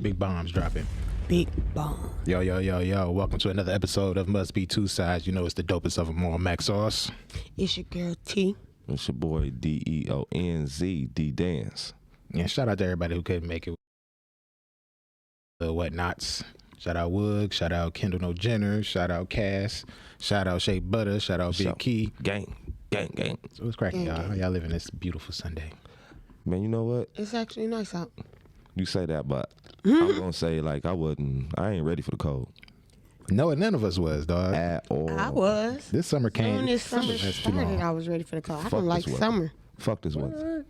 Big bombs dropping. Big bomb. Yo. Welcome to another episode of Must Be Two Sides. You know it's the dopest of them all, Mac Sauce. It's your girl T. It's your boy DEONZ, D-Dance. And shout out to everybody who couldn't make it. The whatnots. Shout out Wood. Shout out Kendall No Jenner. Shout out Cass. Shout out Shea Butter. Shout out Big Key. Gang. So what's cracking, y'all? How y'all living this beautiful Sunday? Man, you know what? It's actually nice out. You say that, but I'm going to say, like, I ain't ready for the cold. No, none of us was, dog. At all. I was. This summer came. When this summer that's too long. started, I was ready for the cold. I Fuck don't like this weather. summer. Fuck this weather.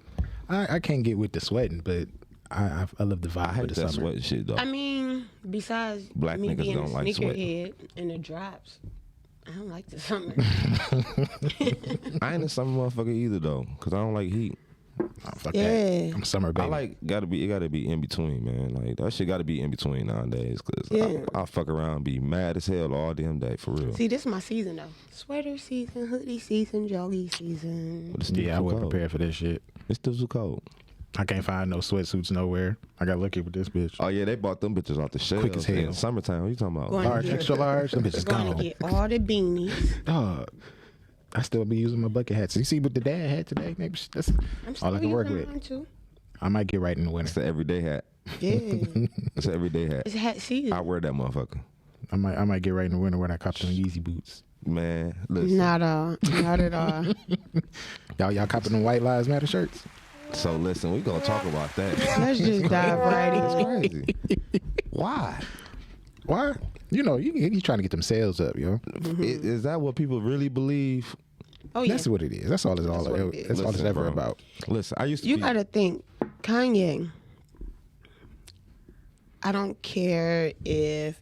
I can't get with the sweating, but I love the vibe I of hate the that summer. sweating shit, though. I mean, besides Black me niggas being don't a like sneakerhead and the drops, I don't like the summer. I ain't a summer motherfucker either, though, because I don't like heat. Oh, fuck Yeah. that. I'm summer baby. It gotta be in between, man. Like, that shit gotta be in between nowadays, because Yeah. I'll fuck around and be mad as hell all damn day, for real. See, this is my season though. Sweater season, hoodie season, joggy season. But it's still Yeah, I too wasn't cold. prepared for this shit. It's still too cold. I can't find no sweatsuits nowhere. I got lucky with this bitch. Oh, yeah, they bought them bitches off the shelves. Quick as hell. In summertime, what you talking about? Going Large, to get, extra large, them bitches going gone. to get all the beanies. Dog, I still be using my bucket hats. You see what the dad had today? Maybe that's I'm still all I can work using with. mine too. I might get right in the It's winter. the everyday hat. Yeah, It's an everyday hat. it's hat season. I wear that motherfucker. I might get right in the winter when I cop them Yeezy boots. Man, listen. Not at all. Y'all copping them White Lives Matter shirts? So listen, we gonna talk about that. Let's just dive right in. That's crazy. Why? Why? You know, you trying to get them sales up, yo. Is that what people really believe? Oh yeah, That's what it is. That's all it's all. what it is. That's all it's Listen, ever bro. about. Listen, I used to you be. gotta think, Kanye. I don't care if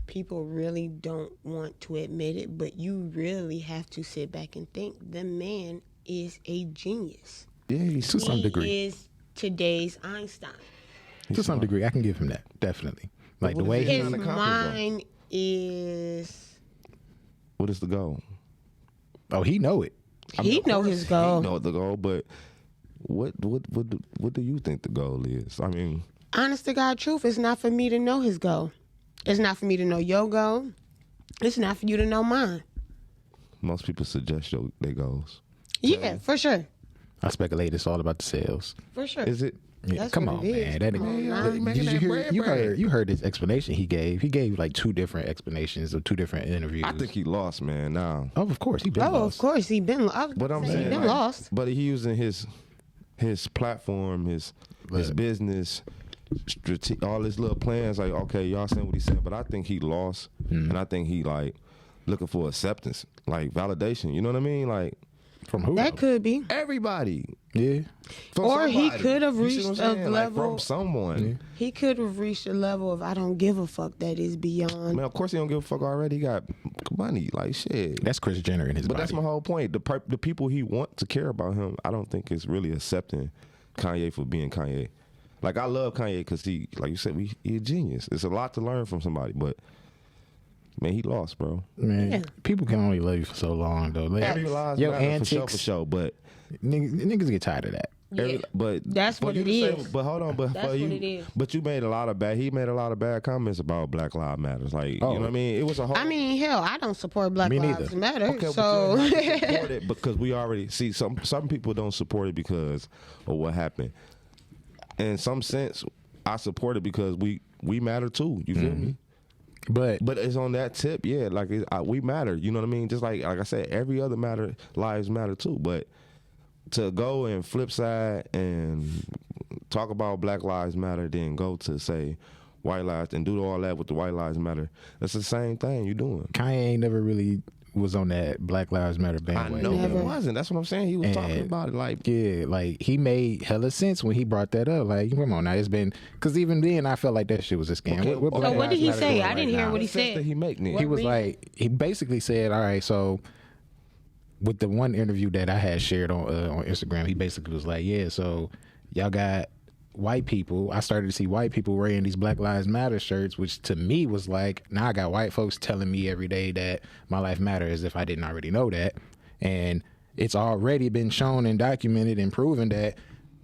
people really don't want to admit it, but you really have to sit back and think. The man is a genius. Yeah, he's To some He degree. is today's Einstein. To some degree, I can give him that. Definitely. Like the what way is it? he. His trying to accomplish, though? mind is. What is the goal? Oh, he know it. He know his goal. He know the goal, but what do you think the goal is? I mean, Honest to God truth, it's not for me to know his goal. It's not for me to know your goal. It's not for you to know mine. most people suggest their goals. Yeah, for sure. I speculate it's all about the sales. For sure. Is it? Yeah, That's come what on, it is. man. That Come on, nigga- now. did you hear? You heard his explanation he gave. He gave like two different explanations of two different interviews. I think he lost, man. Now, Oh, of course he been Oh, lost. of course. He been lost. but I'm he saying, been like, lost. but he using his platform, his business, all his little plans. Like, okay, y'all saying what he's saying, but I think he lost, and I think he like looking for acceptance, like validation. You know what I mean? Like From who? That could be. everybody. Yeah. From Or he somebody. could have You see reached what I'm a saying? Like, level- from someone. He could have reached a level of I don't give a fuck that is beyond. Man, of course he don't give a fuck already. He got money, like shit. That's Chris Jenner in his But body. that's my whole point. The people he want to care about him, I don't think is really accepting Kanye for being Kanye. Like, I love Kanye because he, like you said, he a genius. It's a lot to learn from somebody, but man, he lost, bro. Man, Yeah. people can only love you for so long though. Like, Every lives your matter antics, for sure. But niggas get tired of that. Yeah. That's for what you it to say- is. But hold on, but That's for what you, it is. but you made a lot of bad. He made a lot of bad comments about Black Lives Matters. Like, you know what I mean? It was a whole. I mean, hell, I don't support Black Me Lives neither. Matter. Okay, so but you don't have to support it because we already see some people don't support it because of what happened. In some sense, I support it because we matter too. You feel me? But But it's on that tip, yeah. Like we matter. You know what I mean? Just like I said, every other lives matter too. But to go and flip side and talk about Black Lives Matter, then go to say white lives and do all that with the White Lives Matter, that's the same thing you doing. Kanye ain't never really was on that Black Lives Matter I bandwagon. know Never. it wasn't. That's what I'm saying. He was talking And- about it like. Yeah, like he made hella sense when he brought that up. Like, come on now, it's been because even then I felt like that shit was a scam. Okay, What so Black what did Lives he Matter say? doing I didn't hear now? what he What sense said. did he make then? He was reason? like, he basically said, all right, so with the one interview that I had shared on Instagram, he basically was like, yeah, so y'all got white people. I started to see white people wearing these Black Lives Matter shirts, which to me was like, now I got white folks telling me every day that my life matters as if I didn't already know that. And it's already been shown and documented and proven that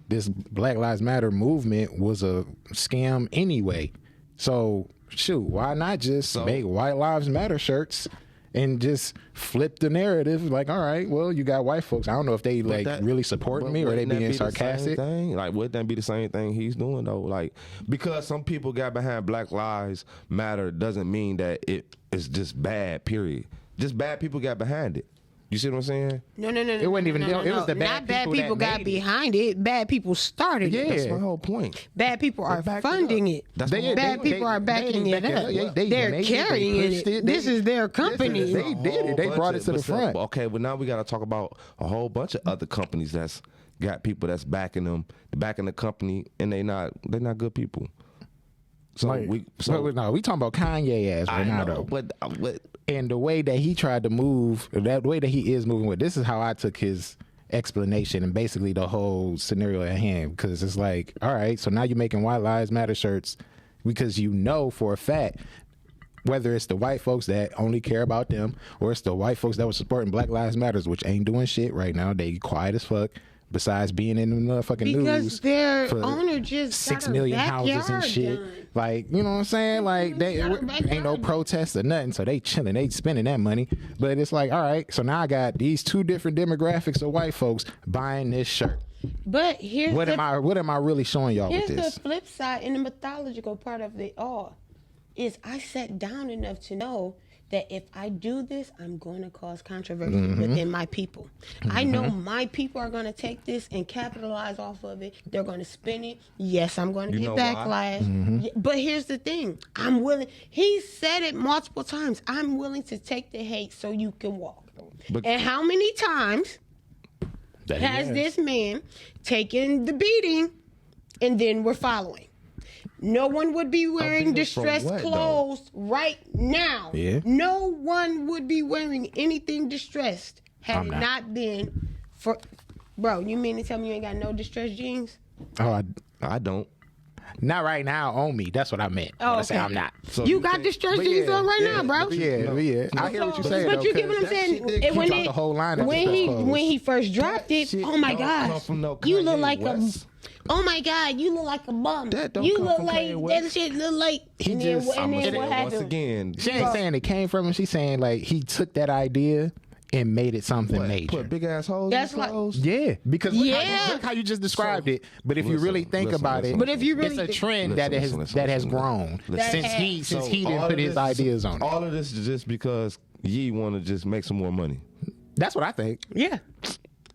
this Black Lives Matter movement was a scam anyway. So shoot, why not just make White Lives Matter shirts and just flip the narrative? Like, all right, well, you got white folks. I don't know if they really supporting me or they being sarcastic. Like, wouldn't that be the same thing he's doing though? Like, because some people got behind Black Lives Matter doesn't mean that it is just bad. Period. Just bad people got behind it. You see what I'm saying? No. It wasn't even. It was the not bad people got behind it. Bad people started it. That's my whole point. Bad people are funding it. Bad people are backing it up. They're carrying it. This is their company. They did it. They brought it to the front. Okay, well now we got to talk about a whole bunch of other companies that's got people that's backing them, backing the company, and they're not good people. So we talking about Kanye ass right now though. But and the way that he tried to move, that way that he is moving with, this is how I took his explanation and basically the whole scenario at hand. Because it's like, all right, so now you're making White Lives Matter shirts because you know for a fact, whether it's the white folks that only care about them or it's the white folks that were supporting Black Lives Matters, which ain't doing shit right now. They quiet as fuck. Besides being in the motherfucking news, because their owner just 6 million houses and shit. Done. Like, you know what I'm saying? Like, they ain't no protests or nothing, so they chilling, they spending that money. But it's like, all right, so now I got these two different demographics of white folks buying this shirt. But here's what am I really showing y'all with this? Here's the flip side and the mythological part of it all is I sat down enough to know that if I do this, I'm going to cause controversy within my people. I know my people are going to take this and capitalize off of it. They're going to spin it. Yes, I'm going to get backlash. Yeah, but here's the thing. I'm willing. He said it multiple times. I'm willing to take the hate so you can walk. And how many times has this man taken the beating and then we're following? No one would be wearing distressed clothes right now. Yeah. No one would be wearing anything distressed had it not been for... Bro, you mean to tell me you ain't got no distressed jeans? Oh, I don't. Not right now on me. That's what I meant. Oh, okay. I say I'm not. So you got distressed jeans on right now, bro. Yeah. I hear what you're saying. But you get what I'm saying. The whole line when he first dropped it, oh my gosh, you look like a... Oh my God, you look like a bum. You look like that shit look like. And then what happened? Once again, she ain't saying it came from him. She's saying like he took that idea and made it something major. Put big ass holes. That's in like clothes. Because look how you just described it. But if you really think about it, but if you really, it's a trend that has grown since he didn't put his ideas on it. All of this is just because Ye want to just make some more money. That's what I think. Yeah.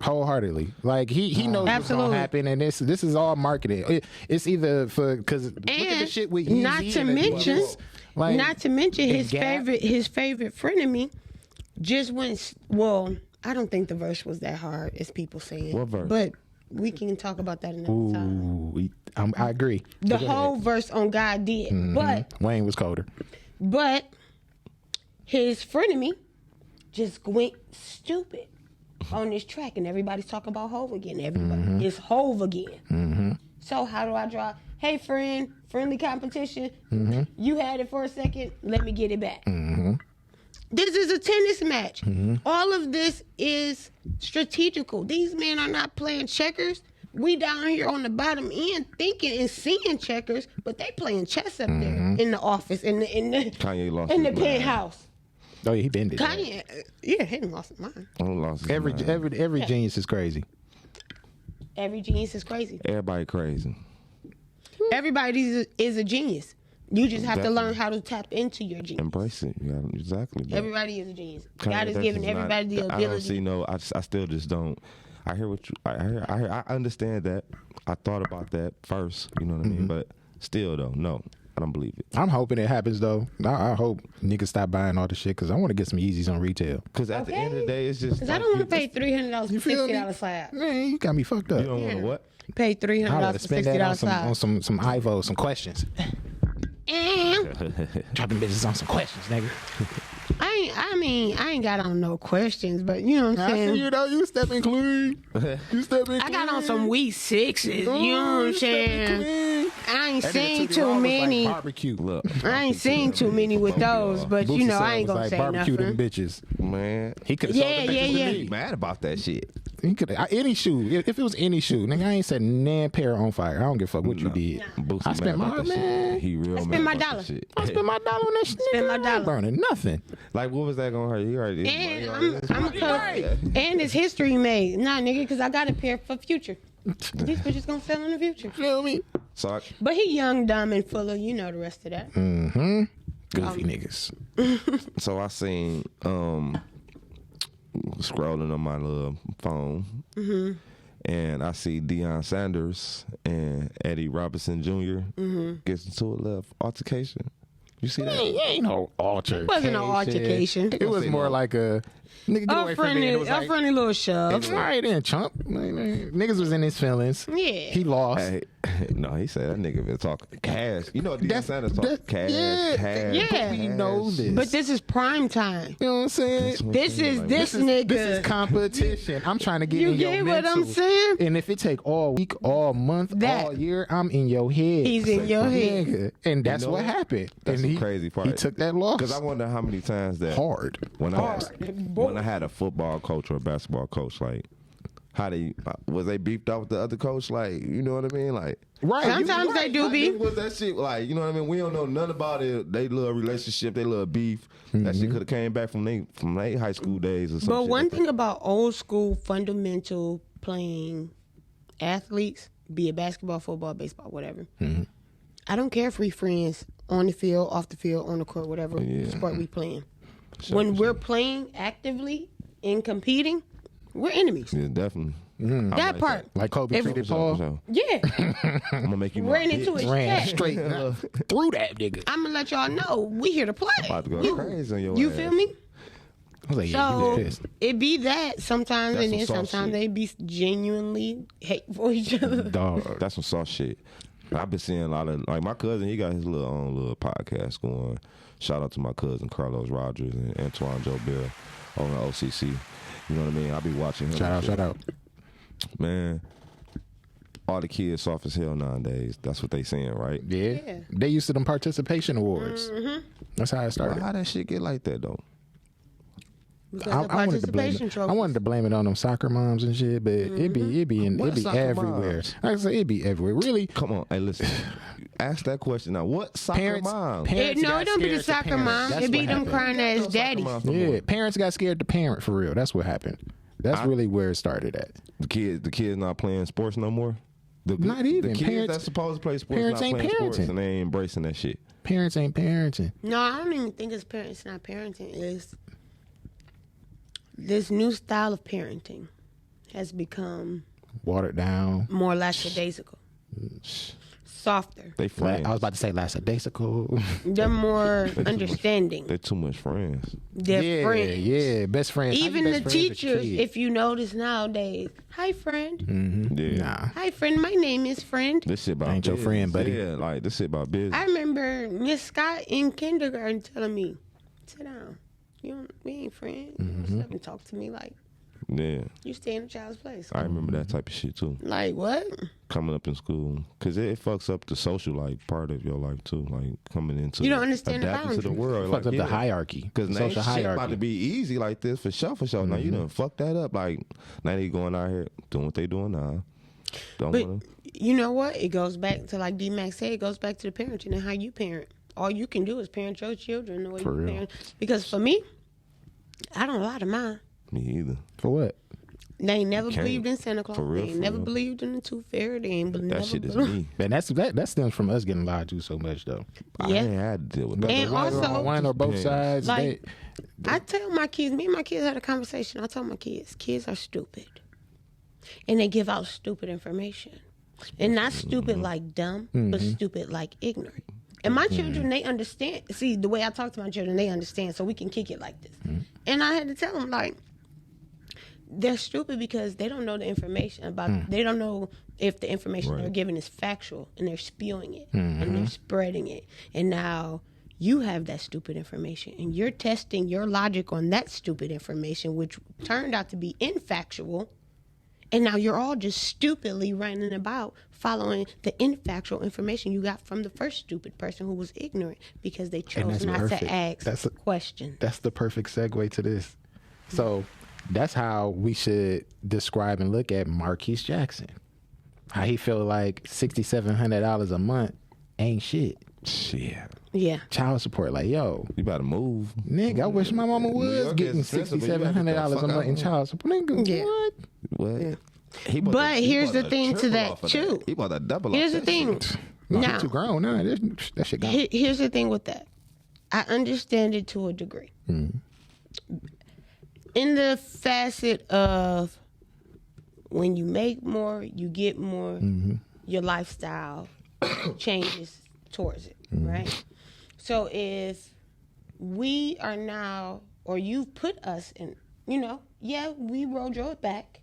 Wholeheartedly, like he knows what's gonna happen, and this is all marketing. It's either because look at the shit with Yeezy not to mention his favorite frenemy just went. Well, I don't think the verse was that hard as people saying. What verse? But we can talk about that another time. I agree. The whole verse on God did, but Wayne was colder. But his frenemy just went stupid on this track, and everybody's talking about Hove again. Everybody, it's Hove again. So how do I draw? Hey, friendly competition. You had it for a second. Let me get it back. This is a tennis match. All of this is strategical. These men are not playing checkers. We down here on the bottom end thinking and seeing checkers, but they playing chess up there in the office, in the Kanye lost in the penthouse. Oh, yeah, he been Kanye, he didn't lost his mind. Every genius is crazy. Every genius is crazy. Everybody crazy. Everybody is a genius. You just have to learn how to tap into your genius. Embrace it. Yeah, exactly. Bro. Everybody is a genius. God has given everybody the ability. I don't see I still just don't. I hear what you. I understand that. I thought about that first. You know what I mean? But still, though, no. I don't believe it. I'm hoping it happens though. I hope niggas stop buying all the shit because I want to get some Yeezys on retail. Because at the end of the day, it's just because I don't want to pay $300 for $60 slab. Man, you got me fucked up. You don't want to what? Pay $300 for $60 slab on some Ivo, some questions. Dropping bitches on some questions, nigga. I ain't got on no questions, but you know what I'm saying. I see you though. You stepping clean. I got on some weak sixes. You know what I'm saying. I ain't That nigga seen Tootie too Raw was many. Like barbecue. Look, I ain't seen too many with those, but Boosie you know, said I ain't was gonna like say barbecue them nothing. bitches. man. He could have Yeah, sold the yeah, bitches yeah. to He me. mad about that shit. He could any shoe. If it was any shoe, nigga, I ain't said nan pair on fire. I don't give a fuck what you did. Boosie I spent mad my about that man. shit. He real mad spent my about dollar. that shit. I spent my dollar on that shit. Spent my I ain't dollar. burning nothing. Like, what was that gonna hurt? He already. And he I'm already- a and it's history made. Nah, nigga, because I got a pair for future. These bitches gonna sell in the future. Feel me? So I, But he young, dumb, and full of, you know the rest of that. Mm-hmm. Goofy niggas. so I seen scrolling on my little phone, and I see Deion Sanders and Eddie Robinson Jr. Gets into a little altercation. You see that? It ain't no altercation. It wasn't no altercation. It was say more no. like a nigga get away from me. And it was like, friendly little shove. all right then, chump. Niggas was in his feelings. Yeah. He lost. Hey, no, he said that nigga been talking cash. You know, Deion That's- Sanders talk that- cash, yeah, cash. yeah. cash. We know this. But this is prime time. You know what I'm saying? That's what This I'm saying, is like, this nigga. This is competition. I'm trying to get You in your get what I'm mental. saying? And if it take all week, all month, That- all year, I'm in your head. He's in your head. Nigga. And that's You know what what? happened. That's and the crazy part. He took that loss. Because I wonder how many times that hard. when I had a football coach or a basketball coach, like how they was they beefed up with the other coach, like you know what I mean, like Right. Sometimes they do like, beef. nigga, was that shit like you know what I mean? We don't know nothing about it. They little relationship, they little beef. That shit could have came back from they high school days or something. But one thing about old school fundamental playing athletes, be it basketball, football, baseball, whatever. I don't care if we friends on the field, off the field, on the court, whatever sport we playing. When we're playing actively and competing, we're enemies. Yeah, definitely. That part. Like Kobe If- treated For Paul. sure. Yeah. I'm gonna make you my Ran bitch. into his Ran chest. straight through that nigga. I'm going to let y'all know we here to play. About to go crazy on your You ass. feel me? I was like, yeah, he So was pissed. it be that sometimes, That's and then some soft sometimes shit. they be genuinely hateful for each other. Dog. That's some soft shit. I've been seeing a lot of like my cousin. He got his own little podcast going. Shout out to my cousin Carlos Rogers and Antoine Joe Bell on the OCC. You know what I mean? I be watching him. Shout out. Man, all the kids soft as hell nowadays. That's what they saying, right? Yeah. Yeah. They used to them participation awards. That's how it Well, started. how that shit get like that though? Because I the wanted to blame participation it. I trophies. wanted to blame it on them soccer moms and shit, but it What be soccer everywhere. moms? Like I said, it be everywhere. Really, Come on, hey, listen. Ask that question now. What soccer parents, mom? parents No, got it don't be the scared to soccer parent. mom. That's It be what them happened. crying ass Soccer daddies. moms no Yeah, more. parents got scared to parent for real. That's what happened. That's really where it started at. The kids not playing sports no more. Not even. The kids Parents- that's supposed to play sports parents not ain't playing sports parenting. and they ain't embracing that shit. Parents ain't parenting. No, I don't even think it's parents not parenting. It's this new style of parenting has become Watered down. more lackadaisical, softer. They friends. I was about to say lackadaisical. They're more understanding. They're too much friends. They're yeah, friends. yeah, best friends. How you Even best the friends with your teachers, kid? if you notice nowadays, hi friend. Yeah. Nah, Hi friend, my name is friend. This shit about Ain't your business. friend, buddy. Yeah, like this shit about business. I remember Miss Scott in kindergarten telling me, sit down. We ain't friends. You don't sit up and talk to me like Yeah, you stay in a child's place. I remember that type of shit too. Like what? Coming up in school, cause it fucks up the social like part of your life too. Like coming into You don't understand the adapting to the boundaries. world. fucked like, up the hierarchy. Because now social shit about to hierarchy. be easy like this for sure, for sure. Now you done fuck that up. Like now they going out here doing what they doing now. Don't But wanna. you know what? It goes back to like D-Max said, it goes back to the parenting and how you parent. All you can do is parent your children the way For you real. parent. Because for me, I don't lie to mine. Me either. For what? They ain't never can't. believed in Santa Claus. For real, They ain't for never real. believed in the Tooth Fairy. They ain't That never shit is believed. me. Man, that stems from us getting lied to so much though. I Yeah. ain't had to deal with that. And also- on one or both Yeah. sides. Like, I tell my kids, me and my kids had a conversation. I told my kids are stupid. And they give out stupid information. And not stupid like dumb, but stupid like ignorant. And my children, they understand. See, the way I talk to my children, they understand, so we can kick it like this. And I had to tell them, like, they're stupid because they don't know the information about, they don't know if the information Right. they're giving is factual, and they're spewing it, and they're spreading it. And now you have that stupid information, and you're testing your logic on that stupid information, which turned out to be infactual. And now you're all just stupidly running about following the infactual information you got from the first stupid person who was ignorant because they chose that's not perfect. to ask That's a- questions. That's the perfect segue to this. So that's how we should describe and look at Marquise Jackson. How he feel like $6,700 a month ain't shit. Shit. Yeah. Child support, like, yo, You better move. nigga, I wish my mama New was York getting is expensive, but you gotta $6,700 get the a fuck month in out. child support. Nigga, Yeah. what? What? He about But he here's about the thing to triple that, off of too. He about to double Here's off the that thing. shit. No, Now, he too grown. Nah, that shit gone. here's the thing with that. I understand it to a degree. In the facet of when you make more, you get more, your lifestyle changes towards it, right? So if we are now, or you've put us in, yeah, we rolled your back,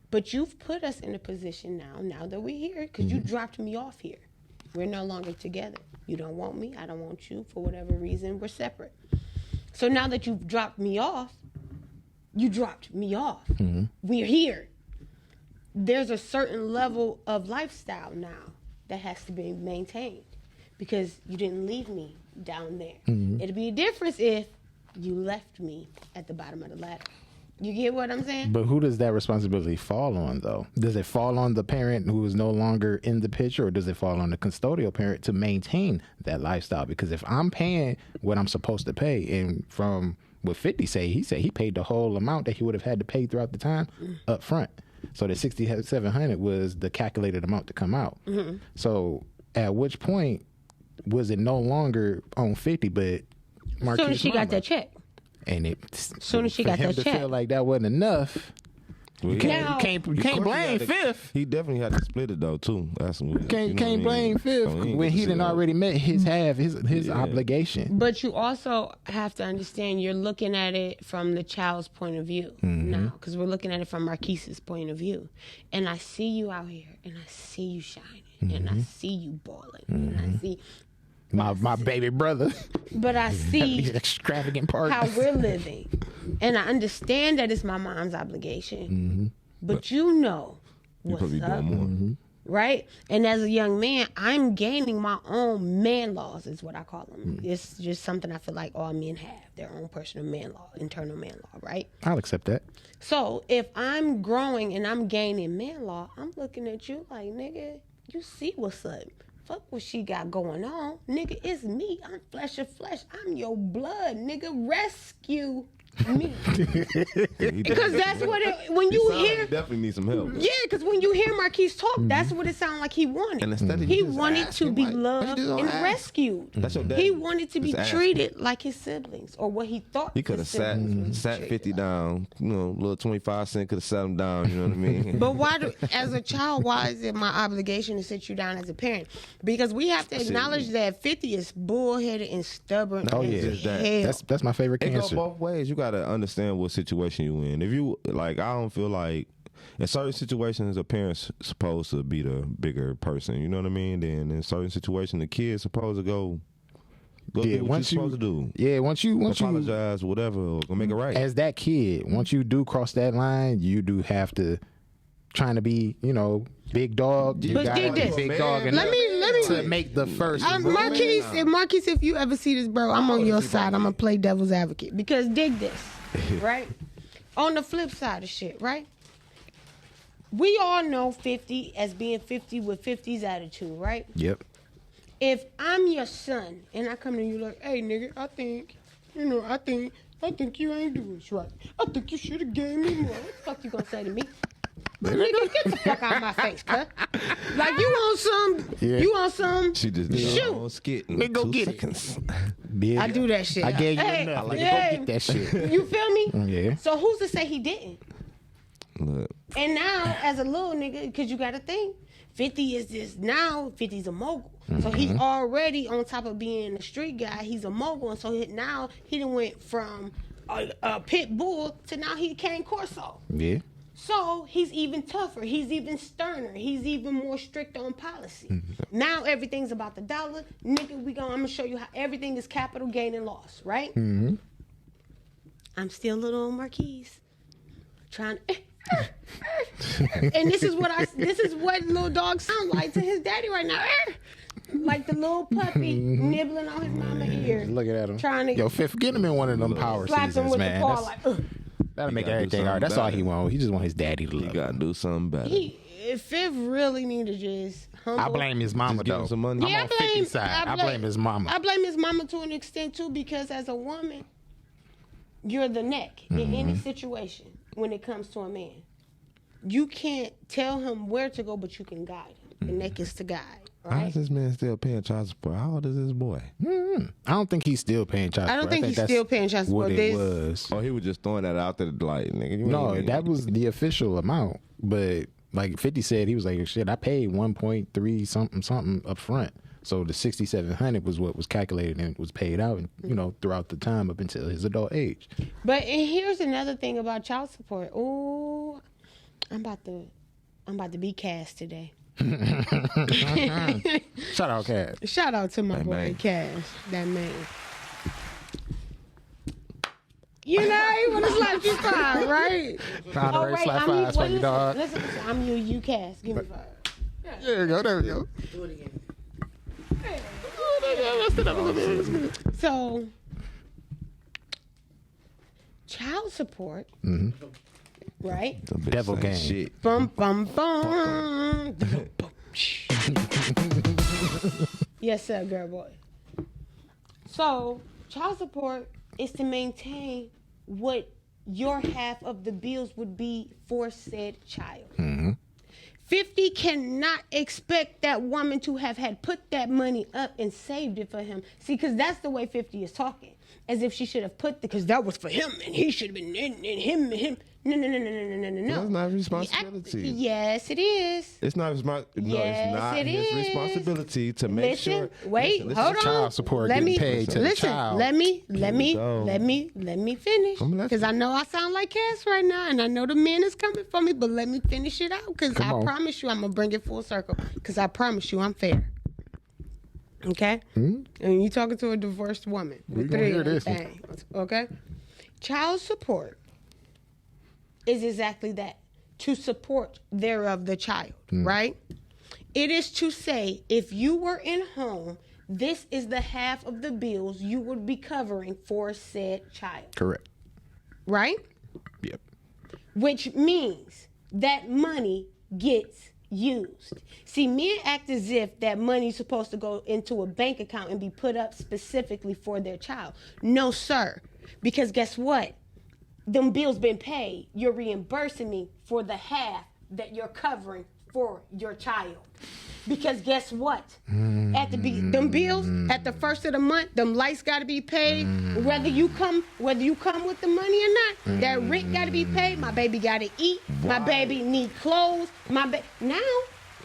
but you've put us in a position now that we're here, because you dropped me off here. We're no longer together. You don't want me, I don't want you. For whatever reason, we're separate. So now that you've dropped me off, you dropped me off. We're here. There's a certain level of lifestyle now that has to be maintained because you didn't leave me down there. It'd be a difference if you left me at the bottom of the ladder. You get what I'm saying? But who does that responsibility fall on, though? Does it fall on the parent who is no longer in the picture, or does it fall on the custodial parent to maintain that lifestyle? Because if I'm paying what I'm supposed to pay, and from what 50 said he paid the whole amount that he would have had to pay throughout the time up front. So the $6,700 was the calculated amount to come out. So at which point was it no longer on 50, but Marquise Soon as she got mama? that check. And it Soon as she for got him that to check. feel like that wasn't enough. Well, You he- Now- can't Of course blame he had to- Fifth. He definitely had to split it though too. That's what Can't blame Fifth when he didn't already met his half his obligation. But you also have to understand you're looking at it from the child's point of view now, because we're looking at it from Marquise's point of view. And I see you out here, and I see you shining, and I see you balling, and I see, My baby brother, but I these see extravagant parties. how we're living, and I understand that it's my mom's obligation. But you know You what's probably up, doing more. right? And as a young man, I'm gaining my own man laws, is what I call them. It's just something I feel like all men have, their own personal man law, internal man law, right? I'll accept that. So if I'm growing and I'm gaining man law, I'm looking at you like, nigga, you see what's up. Fuck what she got going on. Nigga, it's me. I'm flesh of flesh. I'm your blood, nigga. Rescue me. Because that's what it, when you hear, definitely need some help. yeah, because when you hear Marquise talk, that's what it sounded like he wanted. And instead of He just wanted to asking, be like, why you loved just don't and ask? rescued. That's your daddy. He wanted to be Just ask. treated like his siblings, or what he thought He could have his sat siblings was sat treated 50 like. down, little 25 cent could have sat him down, you know what I mean? But why do, as a child, why is it my obligation to sit you down as a parent? Because we have to acknowledge that 50 is bullheaded and stubborn. Oh as yeah, just that. hell. that's my favorite It go cancer. both ways. You gotta understand what situation you in. If you like, I don't feel like in certain situations a parent's supposed to be the bigger person. You know what I mean? Then in certain situations the kid's supposed to go do what you're supposed to do. Yeah, once you Apologize, whatever, or go make it right. as that kid, once you do cross that line, you do have to trying to be, big dog. You But gotta dig be this. big dog enough Let me to make the first. Marquise, if you ever see this, bro, I'm on your side. I'm gonna play devil's advocate because dig this, right? On the flip side of shit, right? We all know 50 as being 50 with 50's attitude, right? Yep. If I'm your son and I come to you like, hey nigga, I think you ain't doing this right. I think you should have gave me more. What the fuck you gonna say to me? Nigga, get the fuck out of my face, cuz. Like you want some? Yeah. You want some? She just did Shoot. her own skit in Then go 2 get it. seconds. Big. I do that shit. I gave you Hey, enough. Like, yeah. go get that shit. You feel me? Yeah. So who's to say he didn't? Look, And now, as a little nigga, because you got to think, 50 is this now. 50's a mogul, so he's already on top of being a street guy. He's a mogul, and so now he done went from a pit bull to now he cane Corso. Yeah. So he's even tougher. He's even sterner. He's even more strict on policy. Now everything's about the dollar, nigga. I'm gonna show you how everything is capital gain and loss, right? I'm still little on Marquise, trying. And this is what little dog sound like to his daddy right now. Like the little puppy nibbling on his mama's ear. Looking at him. Trying to Yo, Fifth, get him in one of them power slap him seasons, with man. the paw like, That'll make gotta do everything hard. something That's all better. he wants. He just want his daddy to You love gotta him. do something better. Fifth really need to just humble. I blame his mama, Just give though. him some money. I'm on 50's side. I blame his mama. I blame his mama to an extent too, because as a woman, you're the neck in any situation when it comes to a man. You can't tell him where to go, but you can guide him. The neck is to guide. How Right? is this man still paying child support? How old is this boy? I don't think he's still paying child support. I don't think he's that's still paying child support. What it There's- was. Oh, he was just throwing that out there like, nigga. You No, ain't- that was the official amount. But like 50 said, he was like, shit, I paid 1.3 something up front. So the 6,700 was what was calculated and was paid out, throughout the time up until his adult age. But and here's another thing about child support. Ooh, I'm about to be cast today. Shout out, Cat. Shout out to my That boy man. Cash, that man. You know, he would have slapped you five, right? Honorary slap fives for you, dog. Listen, I'm you Cash. Give me five. There you go. There we go. So, child support, right? Some bitch Devil saying game. Shit. Bum bum bum. Yes, sir, girl boy. So, child support is to maintain what your half of the bills would be for said child. 50 cannot expect that woman to have had put that money up and saved it for him. See, because that's the way 50 is talking. As if she should have put because that was for him and he should have been and him. No. That's not responsibility. Yes, it is. It's not his No, Yes, it's not it his is. responsibility to make Listen, sure. wait, listen, hold on. Child support Let getting me paid to the listen. child. Let me finish. I'm gonna let Because you. I know I sound like Cass right now, and I know the man is coming for me. But let me finish it out, because Come I on. promise you, I'm gonna bring it full circle. Because I promise you, I'm fair. Okay. And you talking to a divorced woman. We with gonna three hear of them this one. things, okay. Child support is exactly that, to support thereof the child, right? It is to say, if you were in home, this is the half of the bills you would be covering for said child, Correct. right? Yep. Which means that money gets used. See, men act as if that money's supposed to go into a bank account and be put up specifically for their child. No, sir. Because guess what? Them bills been paid. You're reimbursing me for the half that you're covering for your child. Because guess what? Them bills at the first of the month, them lights got to be paid. Whether you come with the money or not, that rent got to be paid. My baby got to eat. My baby need clothes. Now,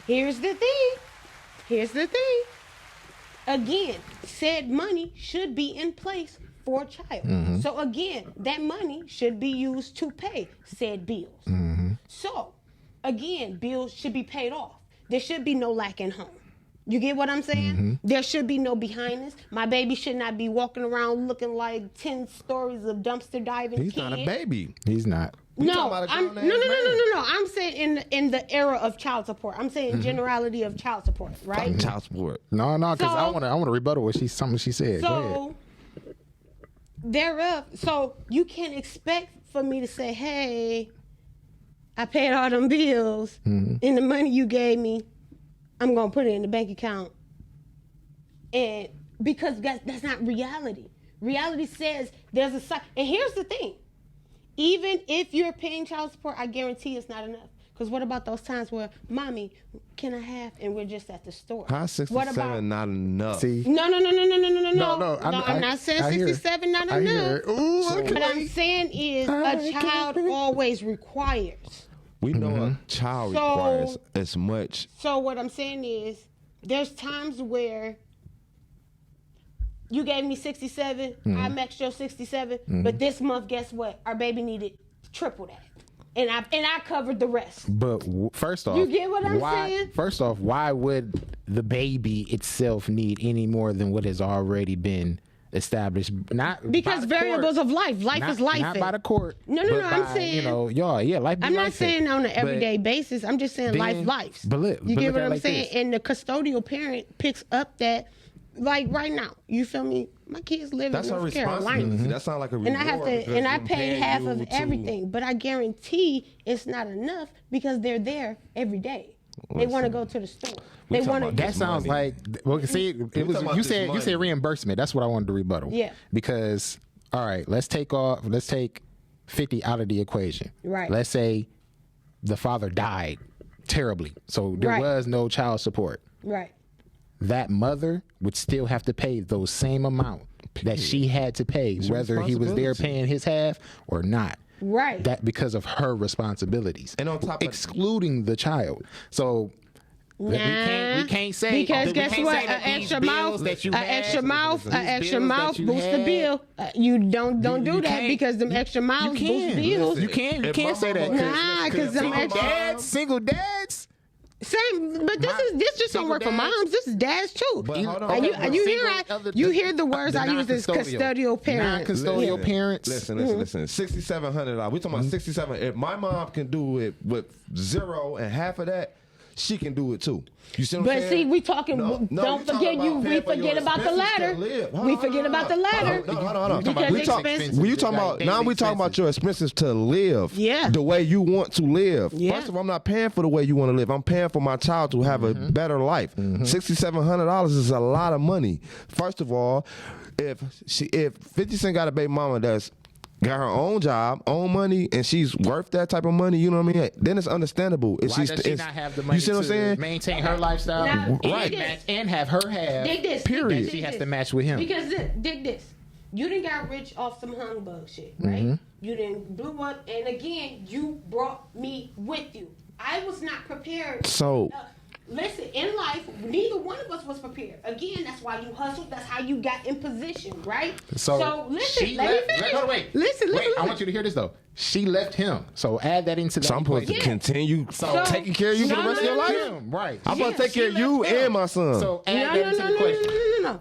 here's the thing. Again, said money should be in place for a child. So again, that money should be used to pay said bills. So again, bills should be paid off. There should be no lack in home. You get what I'm saying? There should be no behindness. My baby should not be walking around looking like 10 stories of dumpster diving. He's not a baby. He's not. No, talking about a I'm, no, grown-ass no, no, man. no, no, no. I'm saying in the era of child support. I'm saying generality of child support, right? Child support. No, because I So- want to rebuttal what something she said. Go ahead. So thereof, so you can't expect for me to say, "Hey, I paid all them bills, and the money you gave me, I'm gonna put it in the bank account." And because that's not reality. Reality says there's a side. And here's the thing: even if you're paying child support, I guarantee it's not enough. Because what about those times where, "Mommy, can I have?" and we're just at the store. How What 67 about? not enough? See? No. No, I'm not saying I hear it. 67 not I hear enough. it. Ooh, okay. What I'm saying is a child always requires. We know a child So- requires as much. So what I'm saying is there's times where you gave me 67, I maxed your 67, but this month, guess what? Our baby needed triple that. And I covered the rest. But first off, You get what I'm why, saying? First off, why would the baby itself need any more than what has already been established, not because by the variables court, of life is life. not by the court. No, but I'm by, saying, life. Be I'm not life. saying on an But everyday basis. I'm just saying then- lives. but You look get what at it I'm like saying? this. And the custodial parent picks up that, like right now, you feel me? My kids live That's in her North responsibility. Carolina. That sounds like a And reward. I have because to, and I we're pay paying half you of to- everything, but I guarantee it's not enough because they're there every day. They want to go to the store. We They talking want to. about That sounds money. like, well, see, it was talking about you this said money. reimbursement. That's what I wanted to rebuttal. Yeah. Because all right, let's take 50 out of the equation. Right. Let's say the father died terribly, so there Right. was no child support. Right. That mother would still have to pay those same amount that she had to pay, whether he was there responsibility. paying his half or not. Right. That because of her responsibilities, And on top of- excluding the child. So we can't say because we guess can't what? say that An these extra bills mouth, that you an had, extra mouth, these an extra bills mouth that you boosts the had, bill. You don't you do that can't- because them extra mouths you boost can. bills. You can't If my say that. mama- Nah, 'cause them extra- single dads. Same, but this just don't single work for dads- moms. This is dads too. But hold on, And you, hold on. you hear Single I, other- you hear the words the I use as custodial parent. non-custodial Listen, parents. Listen. $6,700. We talking about 67. If my mom can do it with zero and half of that, she can do it too. You see what I'm But saying? see, we talking. No, Don't you forget talking you. about We paying for forget your about the expenses to ladder. live. Hold We on, forget about the ladder. Hold on. Because We talk, expenses- when you talking Like about daily now, we talking about expenses. your expenses to live. Yeah. The way you want to live. Yeah. First of all, I'm not paying for the way you want to live. I'm paying for my child to have a better life. $6,700 is a lot of money. First of all, if 50 Cent got a baby mama that's got her own job, own money, and she's worth that type of money, you know what I mean? Then it's understandable. If Why she's, does she it's- not have the money you see what I'm to saying? maintain her lifestyle Now, Right. and have her half? Dig this. Period. dig She this, has dig to this. match with him. Because dig this. You done got rich off some humbug shit, right? You done blew up, and again, you brought me with you. I was not prepared. So- Listen, in life, neither one of us was prepared. Again, that's why you hustled. That's how you got in position, right? So listen, she let left. me finish. Hold on, wait. Listen. I want you to hear this though. She left him. So add that into the So I'm supposed to equation. continue So- taking care of you for the No, rest of no, your no, life? no, Him, right. I'm supposed to take She care of you left him. and my son. So add No, that no, into no, the no, question. no.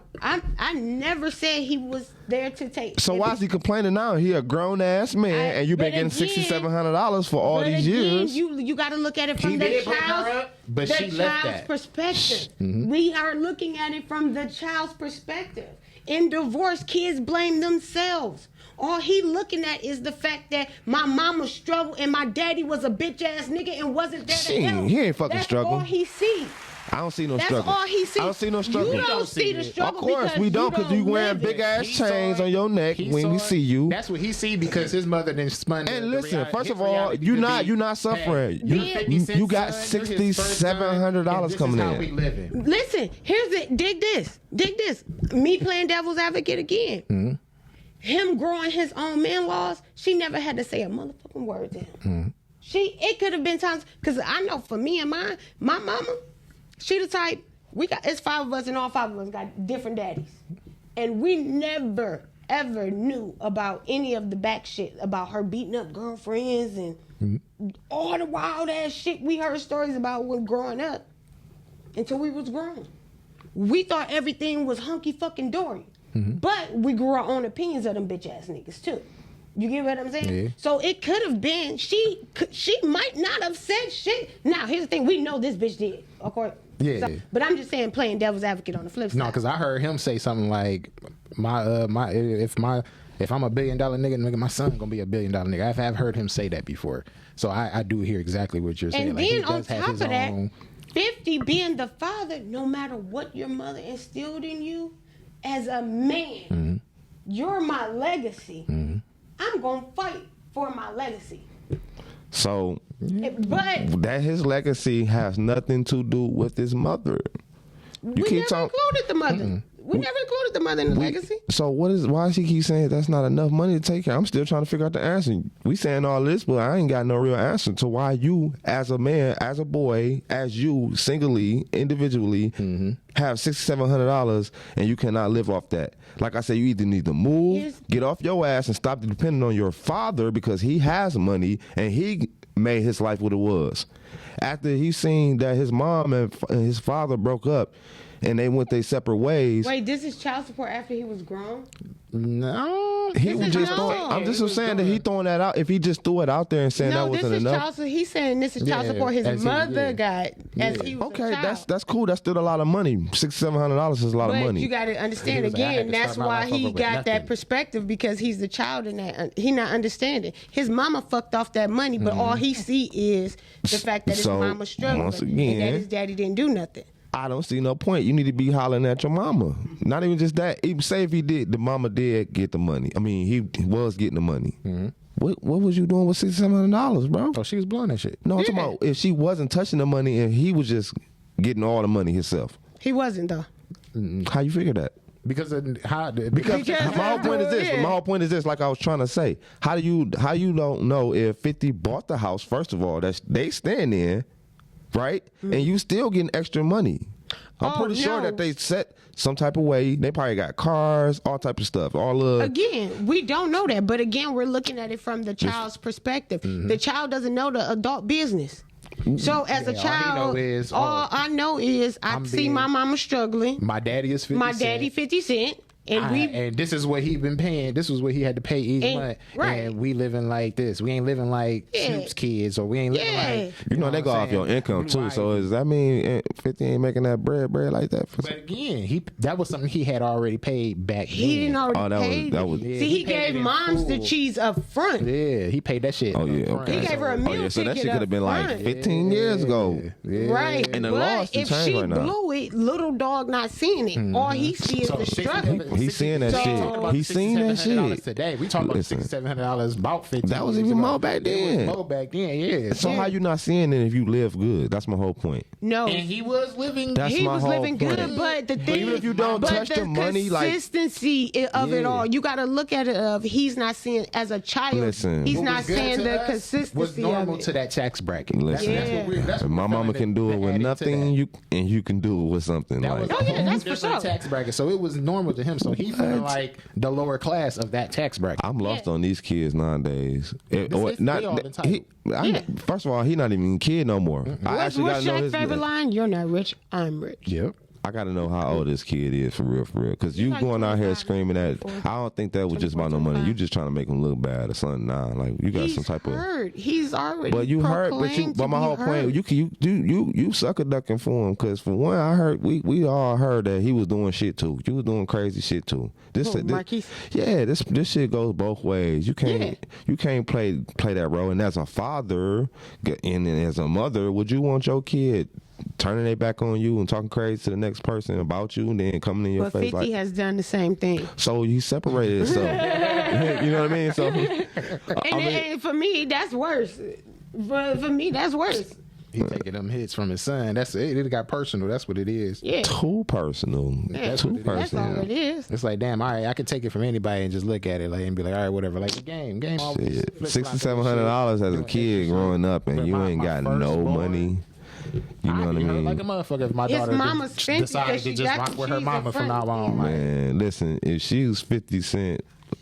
I never said he was there to take. So why is he complaining now? He a grown ass man, and you been but getting again- $6,700 for all But these again, years. You got to look at it from He the did break her child's, up, but the she left child's that. perspective. We are looking at it from the child's perspective. In divorce, kids blame themselves. All he looking at is the fact that my mama struggled and my daddy was a bitch ass nigga and wasn't there to Shit, help. he ain't fucking That's struggling. all he sees. I don't see no That's struggle. all he sees. I don't see no struggle. You don't see the it. struggle. Of course we don't, because you wearing live it. big ass He saw chains it. on your neck He when saw we it. see you. That's what he see because his mother didn't spun. And the listen, reality- first his of all, reality you're to not be, you're not suffering. hey, you're 50 Cent's You got son, you're his first son, $6,700 and this coming is how in. we living. Listen, here's it. Dig this. Me playing devil's advocate again. Mm-hmm. Him growing his own man laws, she never had to say a motherfucking word to him. Mm-hmm. It could have been times, because I know for me and my mama, she the type, it's 5 of us and all 5 of us got different daddies. And we never, ever knew about any of the back shit about her beating up girlfriends and all the wild ass shit we heard stories about when growing up until we was grown. We thought everything was hunky fucking dory. But we grew our own opinions of them bitch ass niggas too. You get what I'm saying? Yeah. So it could have been, she might not have said shit. Now, here's the thing, we know this bitch did, of course. Yeah. So, but I'm just saying, playing devil's advocate on the flip side. No, because I heard him say something like, if I'm a $1 billion nigga, my son gonna be a $1 billion nigga. I've heard him say that before, so I do hear exactly what you're saying. And Like, he then on does have top of his that, own- 50 being the father, no matter what your mother instilled in you, as a man, you're my legacy. I'm gonna fight for my legacy. So But that his legacy has nothing to do with his mother. we keep never talking- included the mother. We never included the mother in the legacy. So why she keep saying that's not enough money to take care? I'm still trying to figure out the answer. We saying all this, but I ain't got no real answer to why you, as a man, as a boy, as you singly, individually, have $600-700 and you cannot live off that. Like I said, you either need to move, Here's- get off your ass, and stop depending on your father because he has money and he made his life what it was. After he seen that his mom and his father broke up, and they went their separate ways. Wait, this is child support after he was grown? No, He was just no. throwing. I'm just saying that he throwing that out. If he just threw it out there and saying No, that this wasn't is enough. child support. He's saying this is child Yeah, support his as he- mother yeah. got as Yeah. he was Okay, a child. that's cool. That's still a lot of money. $600-$700 is a lot But of money. you got to He understand was like, I had again. to That's start my why life he over with got that nothing. perspective because he's the child in that he not understanding. His mama fucked off that money, but all he see is the fact that his So, mama struggling once and again- that his daddy didn't do nothing. I don't see no point. You need to be hollering at your mama. Not even just that. Even say if he did, the mama did get the money. I mean, he was getting the money. What was you doing with $600-$700, bro? Oh, she was blowing that shit. No, I'm talking about if she wasn't touching the money and he was just getting all the money himself. He wasn't though. How you figure that? Because of how Because Because my whole point is this. yeah. My whole point is this. Like I was trying to say, how you don't know if 50 bought the house? First of all, that they stand in, right? And you still getting extra money. I'm Oh, pretty sure no. that they set some type of way. They probably got cars, all type of stuff. All of Again, we don't know that, but again, we're looking at it from the child's perspective. The child doesn't know the adult business. So as a Yeah, all he child, know is, all oh, I know is I I'm see being- my mama struggling. my daddy is 50 My cent. daddy 50 Cent. And we and this is what he been paying. This was what he had to pay each And- month. right. And we living like this. We ain't living like Yeah. Snoop's kids, or we ain't living Yeah. like you know, they what go I'm off your saying? income too. Blue So Ivy. does that mean 50 ain't making that bread like that? For But again, that was something he had already paid back then. he didn't already Oh, that was- pay. that was- See, Yeah, he he paid gave it in moms the full. cheese up front. Yeah, he paid that shit. Oh yeah, up front. okay. He gave her a Oh meal yeah, so that ticket shit could have been up like front. 15 years ago. Yeah. Right. And the but laws done if changed she right now. blew it, little dog not seeing it. All he sees is the struggle. He's seeing that So- shit. He's seen that shit. Today we talking about Listen. $600-$700 about 15. That was years even ago. more back then. It was more back then, yeah. So how you not seeing it if you live good? That's my whole point. No. And he was living. That's He my was whole living good, point. but the thing, even if you don't but touch the money, like- consistency of it Yeah. all, you got to look at it. Of he's not seeing as a child. Listen. he's What not was good seeing to the us consistency was normal of it. to that tax bracket. Listen. That's If what my we're mama feeling can do it to with add into nothing, that. you can do it with something. That Like, was Oh, yeah, a whole that's for different sure. tax bracket, so it was normal to him. So he feeling like the lower class of that tax bracket. I'm lost Yeah. on these kids nowadays. This is- they all entitled. First of all, he not even a kid no more. I What's actually gotta know Shaq's his. favorite line? You're not rich, I'm rich. Yep. I gotta know how old this kid is for real. Because you like going out here 25, screaming at. 24. I don't think that was just about no money. You just trying to make him look bad or something. Nah, like you got He's some type of. hurt. He's already. But you heard, proclaimed but to my be whole hurt. point, you sucker ducking for him, because for one, I heard we all heard that he was doing shit too. You was doing crazy shit too. Who, Marquise? Yeah, this shit goes both ways. You can't play that role. And as a father and as a mother, would you want your kid turning their back on you and talking crazy to the next person about you, and then coming in your But face 50 like? has done the same thing. So he separated himself. You know what I mean? So And for me, that's worse. For me, that's worse. He taking them hits from his son. That's it. It got personal. That's what it is. Yeah. too personal. Yeah, Too that's all personal. it is. It's like, damn, all right, I can take it from anybody and just look at it like and be like, all right, whatever. Like the game. Always Shit. flip-flop $600-$700 as a doing kid extra growing shit. up, and But you my ain't got no firstborn, money. You know what I I'd be hurt mean? like a motherfucker if my His daughter mama's just fancy decided 'cause to she just got rock the with her cheese mama up from now front. on. Like, Man, listen, if she was 50 Cent,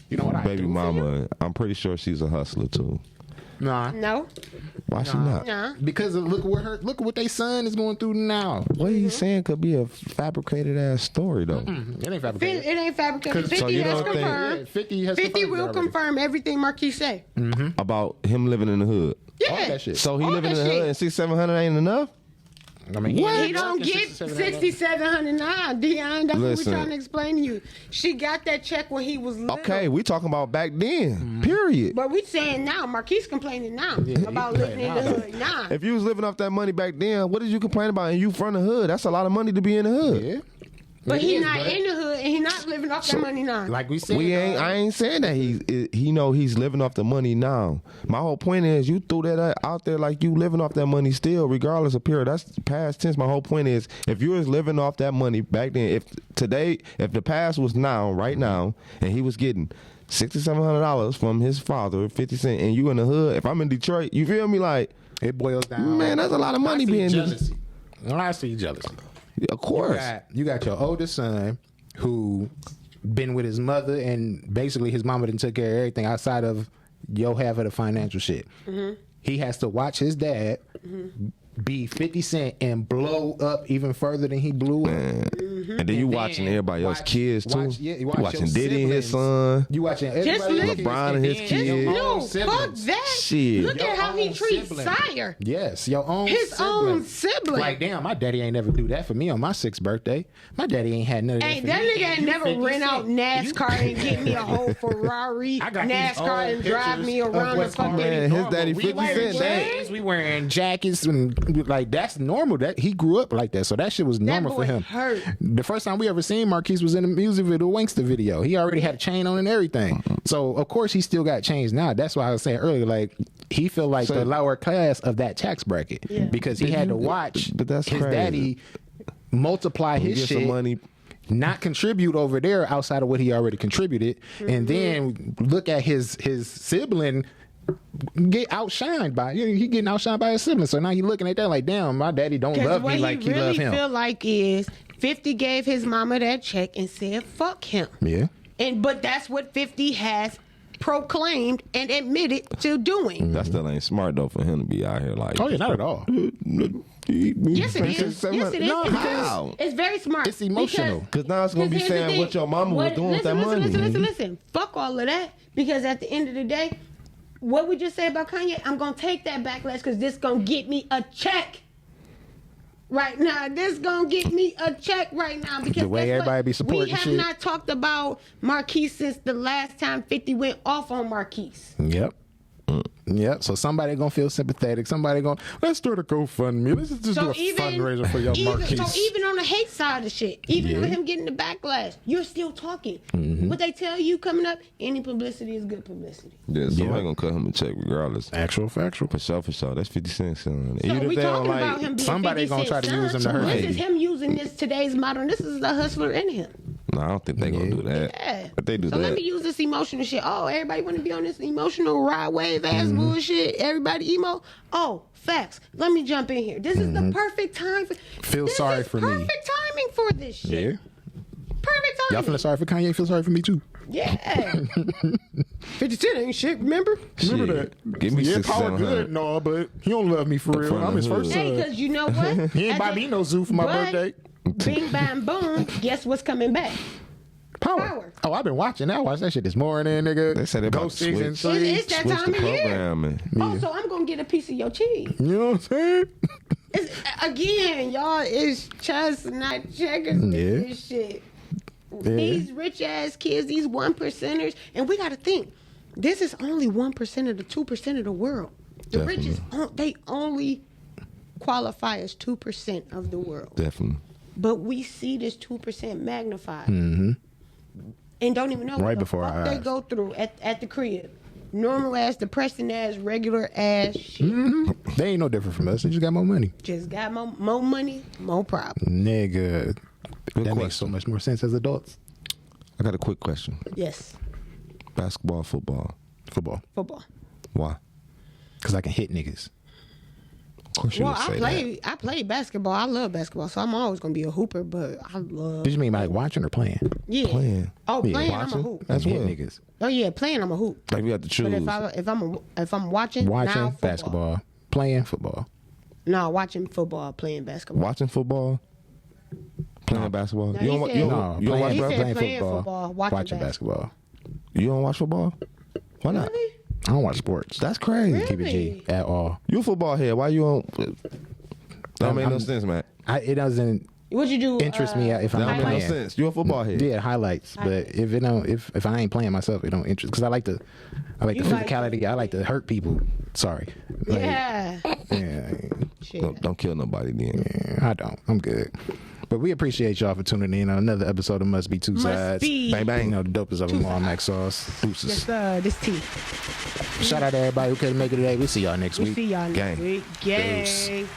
you know what I baby do for mama, I'm pretty sure she's a hustler too. you? Nah. No, Why she not? nah. Because of, look at what their son is going through now. What he's saying could be a fabricated ass story though. It ain't It fabricated. ain't fabricated. 'Cause- 50 So you has don't think- confirmed. Yeah, 50 has 50 confirmed will already. confirm everything Marquis say. About him living in the hood. Yeah. All that shit. So he All living in that the shit. hood and $600-$700 ain't enough? I mean, He don't get 6,700 now, Dion. That's Listen. what we're trying to explain to you. She got that check when he was little. Okay, we talking about back then. Period. But we saying now, Marquis complaining now about he living in the complaining hood. Nah. If you was living off that money back then, what did you complain about? And you from the hood? That's a lot of money to be in the hood. Yeah. But It he is, not in the hood and he not living off that money now. Like we said, I ain't saying that he know he's living off the money now. My whole point is you threw that out there like you living off that money still, regardless of period. That's past tense. My whole point is if you was living off that money back then, if the past was now, right now, and he was getting $6,700 from his father, 50 Cent, and you in the hood, if I'm in Detroit, you feel me? Like, it boils down. man, that's a lot of money I see being jealousy. I see jealousy. Of course. You got your oldest son who been with his mother, and basically his mama didn't took care of everything outside of your half of the financial shit. He has to watch his dad be 50 Cent and blow up even further than he blew up. And then you watching everybody else kids too. You watching Diddy and his son. You watching Just everybody LeBron and his kids. No, fuck that. Shit. Look Your at how he own treats sibling. Sire. Yes, your own His sibling. own sibling. Like, damn, my daddy ain't never do that for me on my 6th birthday. My daddy ain't had none of that. Hey, for that me. nigga ain't never 50 ran out Cent. NASCAR and get me a whole Ferrari I got these NASCAR old and drive me pictures of around the what's fucking. already Man, his normal. daddy We 50 wearing Cent, jeans, we wearing jackets and like that's normal. That he grew up like that, so that shit was normal boy for him. hurt. The first time we ever seen Marquise was in the music video, Wankster video. He already had a chain on and everything. So of course he still got chains now. That's why I was saying earlier, like he feel like So- the lower class of that tax bracket because he had to watch But that's his crazy. daddy multiply You his get shit. some money. Not contribute over there outside of what he already contributed, and then look at his sibling get outshined by he getting outshined by his sibling. So now he looking at that like, damn, my daddy don't Because love what me like he he love really him. feel like is 50 gave his mama that check and said fuck him. Yeah, But that's what 50 has proclaimed and admitted to doing. That still ain't smart though for him to be out here like. oh yeah, not at all. Yes, it is. Yes, it is. No, Because how? it's very smart. It's emotional. Because now it's gonna be here's the saying thing. what your mama was doing with that money. Listen. Fuck all of that. Because at the end of the day, what we just said about Kanye, I'm gonna take that backlash because this gonna get me a check. Right now, this gonna get me a check right now because The way guess what? everybody be supporting we have shit. not talked about Marquise since the last time 50 went off on Marquise. Yep. Yep. So somebody gonna feel sympathetic. Somebody gonna let's start a GoFundMe. Let's just do a fundraiser for your Marquise. So even on the hate side of shit, even Yeah. on him getting the backlash, you're still talking. What they tell you coming up, any publicity is good publicity. Yeah, somebody gonna cut him a check regardless. Factual. For sure. That's 50 cents. Son. So Even we if they don't talking like, about him being somebody 50 gonna try Cent to use him to son. hurt This him. is him using this today's modern. This is the hustler in him. no, I don't think they gonna do that. Yeah. But they do So let that. me use this emotional shit. Oh, everybody want to be on this emotional ride wave ass bullshit. Everybody emo. Oh, facts. Let me jump in here. This is the perfect time for. Feel this sorry is for me. Perfect timing for this shit. Yeah. Perfect timing. Y'all feeling sorry for Kanye? Feel sorry for me too. Yeah. 50 Cent ain't shit. Remember? Remember Shit. that? Give me yeah, 600, power good, 700. no, but he don't love me for real. front of I'm his the first hood. Hey, son. because you know what? He ain't buy me no zoo for my But birthday. Bing, bang, boom. Guess what's coming back? Power. Oh, I've been watching. I watched that shit this morning, nigga. They said they about Go to 6 and switch. 3. It's that Switch time the of year. programming. Oh, so I'm going to get a piece of your cheese. You know what I'm saying? It's, again, y'all, it's chestnut checkers. Yeah. This shit. Yeah. These rich ass kids, these 1%ers, and we got to think, this is only 1% of the 2% of the world. The Definitely. richest, they only qualify as 2% of the world. Definitely. But we see this 2% magnified. And don't even know Right what the before fuck our they eyes. go through at the crib. Normal ass, depressing ass, regular ass shit. They ain't no different from us. They just got more money. Just got more money, more problems. Nigga. Good That makes question. so much more sense as adults. I got a quick question. Yes, Basketball, football. Football. football. Why? Because I can hit niggas. Of course you Well, would say I played basketball. I love basketball, so I'm always gonna be a hooper. But I love Did you mean like watching or playing? yeah. Playing. Oh, Yeah, playing, I'm a watching. hoop. That's hit what. niggas. Oh yeah, playing, I'm a hoop. that. Like we have to choose. But if I'm watching, now Watching football. basketball. Playing football. No, watching football, playing basketball. Watching football. Playing basketball. No, you he don't, wa- said- you don't, No, you don't watch He bro- said playing playing football. football, watching basketball. You don't watch football? Why not? Really? I don't watch sports. That's crazy. Really? Keep it G at all. You a football head. Why you don't? That make no I'm- sense, man. It doesn't What'd you do? interest me if I'm That not make no playing. sense. You a football head. Yeah, highlights. But if it don't, if I ain't playing myself, it don't interest. Because I like the You like physicality. I like to hurt people. Sorry. Like, Yeah. yeah. Shit. Don't kill nobody then. I don't. I'm good. But we appreciate y'all for tuning in on another episode of Must Be Two Must Sides. be. Bang bang. You know, the dopest of them all, Mac Sauce. Deuces. Yes, this tea. Shout out to everybody who couldn't make it today. We'll see y'all next We week. see y'all next Gang. week. Gang.